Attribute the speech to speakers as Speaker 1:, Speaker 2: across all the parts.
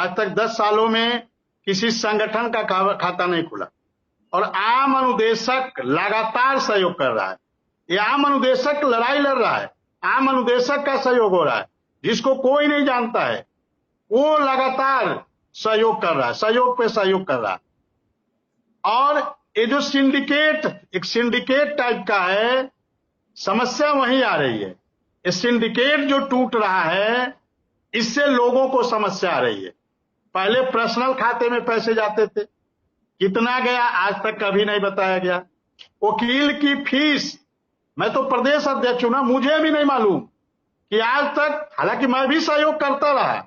Speaker 1: आज तक 10 सालों में किसी संगठन का खाता नहीं खुला और आम अनुदेशक लगातार सहयोग कर रहा है। ये आम अनुदेशक लड़ाई लड़ रहा है, आम अनुदेशक का सहयोग हो रहा है, जिसको कोई नहीं जानता है, वो लगातार सहयोग कर रहा है, सहयोग पे सहयोग कर रहा है। और ये जो सिंडिकेट, एक सिंडिकेट टाइप का है, समस्या वहीं आ रही है। ये सिंडिकेट जो टूट रहा है, इससे लोगों को समस्या आ रही है। पहले पर्सनल खाते में पैसे जाते थे, कितना गया आज तक कभी नहीं बताया गया। वकील की फीस, मैं तो प्रदेश अध्यक्ष हूं ना, मुझे भी नहीं मालूम कि आज तक, हालांकि मैं भी सहयोग करता रहा,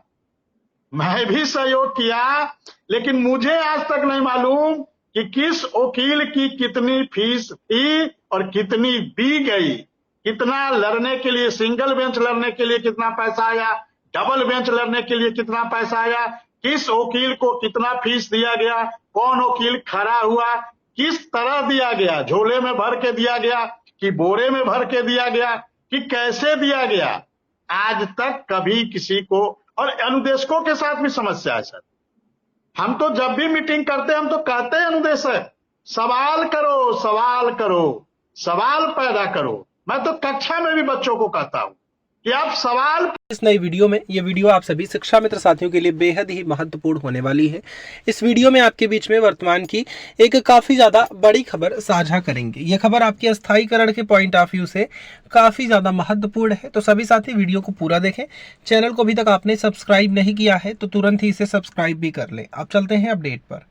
Speaker 1: मैं भी सहयोग किया, लेकिन मुझे आज तक नहीं मालूम कि किस वकील की कितनी फीस थी और कितनी दी गई, कितना लड़ने के लिए, सिंगल बेंच लड़ने के लिए कितना पैसा आया, डबल बेंच लड़ने के लिए कितना पैसा आया, किस वकील को कितना फीस दिया गया, कौन वकील खड़ा हुआ, किस तरह दिया गया, झोले में भर के दिया गया कि बोरे में भर के दिया गया कि कैसे दिया गया, आज तक कभी किसी को। और अनुदेशकों के साथ भी समस्या है सर। हम तो जब भी मीटिंग करते हैं हम तो कहते हैं अनुदेशक सवाल करो, सवाल करो, सवाल पैदा करो। मैं तो कक्षा में भी बच्चों को कहता हूं कि आप सवाल।
Speaker 2: इस नई वीडियो में, ये वीडियो आप सभी शिक्षा मित्र साथियों के लिए बेहद ही महत्वपूर्ण होने वाली है। इस वीडियो में आपके बीच में वर्तमान की एक काफी ज्यादा बड़ी खबर साझा करेंगे। ये खबर आपके अस्थायीकरण के पॉइंट ऑफ व्यू से काफी ज्यादा महत्वपूर्ण है, तो सभी साथी वीडियो को पूरा देखें। चैनल को अभी तक आपने सब्सक्राइब नहीं किया है तो तुरंत ही इसे सब्सक्राइब भी कर ले। अब चलते हैं अपडेट पर।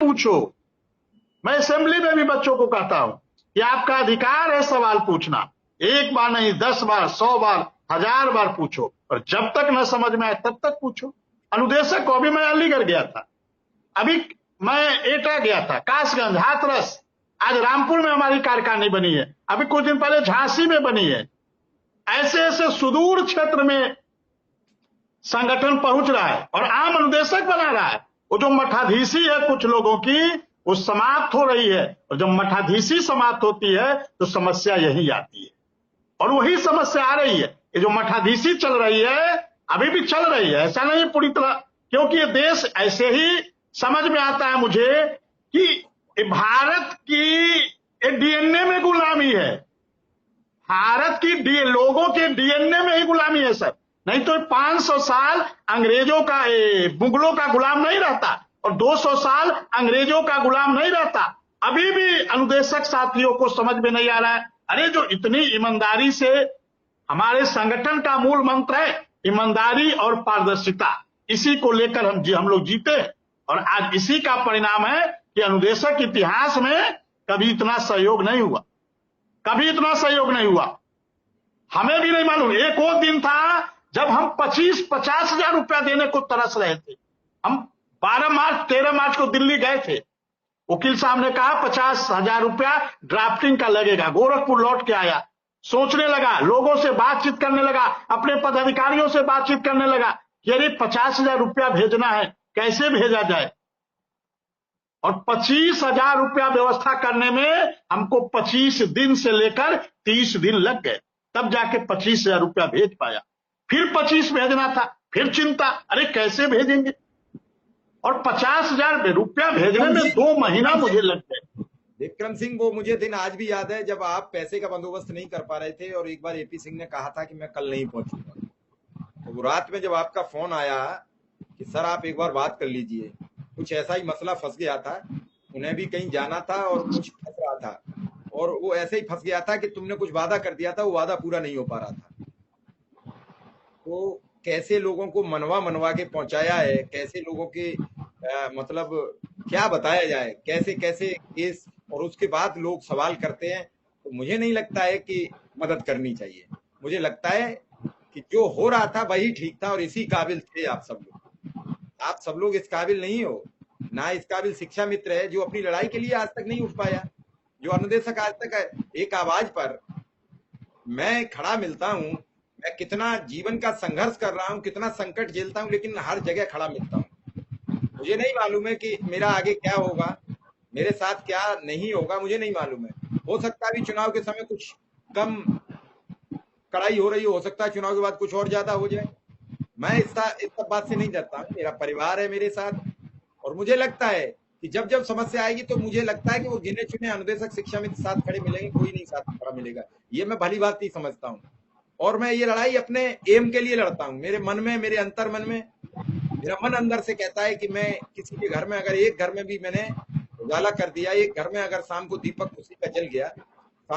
Speaker 1: पूछो, मैं असेंबली में भी बच्चों को कहता हूं कि आपका अधिकार है सवाल पूछना, एक बार नहीं 10 बार, 100 बार, 1000 बार पूछो, और जब तक न समझ में आए तब तक पूछो। अनुदेशक को, अभी मैं अलीगढ़ गया था, अभी मैं एटा गया था, कासगंज, हाथरस, आज रामपुर में हमारी कार्यकारिणी बनी है, अभी कुछ दिन पहले झांसी में बनी है। ऐसे ऐसे सुदूर क्षेत्र में संगठन पहुंच रहा है और आम अनुदेशक बना रहा है। वो जो मठाधीशी है कुछ लोगों की, वो समाप्त हो रही है, और जब मठाधीशी समाप्त होती है तो समस्या यही आती है, और वही समस्या आ रही है। ये जो मठाधीशी चल रही है, अभी भी चल रही है, ऐसा नहीं पूरी तरह, क्योंकि ये देश ऐसे ही समझ में आता है मुझे कि भारत की डीएनए में गुलामी है, भारत की लोगों के डीएनए में ही गुलामी है सर। नहीं तो 500 साल अंग्रेजों का, मुगलों का गुलाम नहीं रहता, और 200 साल अंग्रेजों का गुलाम नहीं रहता। अभी भी अनुदेशक साथियों को समझ में नहीं आ रहा है। अरे जो इतनी ईमानदारी से, हमारे संगठन का मूल मंत्र है ईमानदारी और पारदर्शिता, इसी को लेकर हम लोग जीते हैं, और आज इसी का परिणाम है कि अनुदेशक इतिहास में कभी इतना सहयोग नहीं हुआ, कभी इतना सहयोग नहीं हुआ। हमें भी नहीं मालूम, एक वो दिन था जब हम 25-50 हजार रुपया देने को तरस रहे थे। हम 12 मार्च 13 मार्च को दिल्ली गए थे, वकील साहब ने कहा 50 हजार रुपया ड्राफ्टिंग का लगेगा। गोरखपुर लौट के आया, सोचने लगा, लोगों से बातचीत करने लगा, अपने पदाधिकारियों से बातचीत करने लगा कि अरे 50 हजार रुपया भेजना है, कैसे भेजा जाए। और 25 हजार रुपया व्यवस्था करने में हमको 25 दिन से लेकर 30 दिन लग गए, तब जाके 25 हजार रुपया भेज पाया। फिर 25 भेजना था, फिर चिंता, अरे कैसे भेजेंगे, और 50 हजार रुपया भेजने में 2 महीना मुझे लग गए।
Speaker 3: विक्रम सिंह, वो मुझे दिन आज भी याद है जब आप पैसे का बंदोबस्त नहीं कर पा रहे थे और एक बार एपी सिंह ने कहा था कि मैं कल नहीं पहुंचूंगा। तो रात में जब आपका फोन आया कि सर आप एक बार बात कर लीजिए, कुछ ऐसा ही मसला फंस गया था, उन्हें भी कहीं जाना था और कुछ फंस रहा था, और वो ऐसे ही फंस गया था कि तुमने कुछ वादा कर दिया था, वो वादा पूरा नहीं हो पा रहा था। तो कैसे लोगों को मनवा के पहुंचाया है, कैसे लोगों के मतलब क्या बताया जाए, कैसे कैसे केस, और उसके बाद लोग सवाल करते हैं। तो मुझे नहीं लगता है कि मदद करनी चाहिए, मुझे लगता है कि जो हो रहा था वही ठीक था, और इसी काबिल थे आप सब लोग। आप सब लोग इस काबिल नहीं हो, ना इस काबिल शिक्षा मित्र है जो अपनी लड़ाई के लिए आज तक नहीं उठ पाया, जो अनुदेशक आज तक एक आवाज पर मैं खड़ा मिलता हूं। मैं कितना जीवन का संघर्ष कर रहा हूं, कितना संकट झेलता हूं, लेकिन हर जगह खड़ा मिलता हूं। मुझे नहीं मालूम है कि मेरा आगे क्या होगा, मेरे साथ क्या नहीं होगा, मुझे नहीं मालूम है। हो सकता है भी चुनाव के समय कुछ कम कड़ाई हो रही हो सकता है चुनाव के बाद कुछ और ज्यादा हो जाए। मैं इस सब बात से नहीं डरता हूं। मेरा परिवार है मेरे साथ, और मुझे लगता है कि जब जब समस्या आएगी तो मुझे लगता है कि वो गिने चुने अनुदेशक शिक्षा मित्र साथ खड़े मिलेंगे, कोई नहीं साथ खड़ा मिलेगा। ये मैं भली बात नहीं समझता हूँ, और मैं ये लड़ाई अपने एम के लिए लड़ता हूँ। मेरे मन में, मेरे अंतर मन में, मेरा मन अंदर से कहता है कि मैं किसी के घर में, अगर एक घर में भी मैंने उजाला कर दिया, एक घर में अगर शाम को दीपक खुशी का जल गया,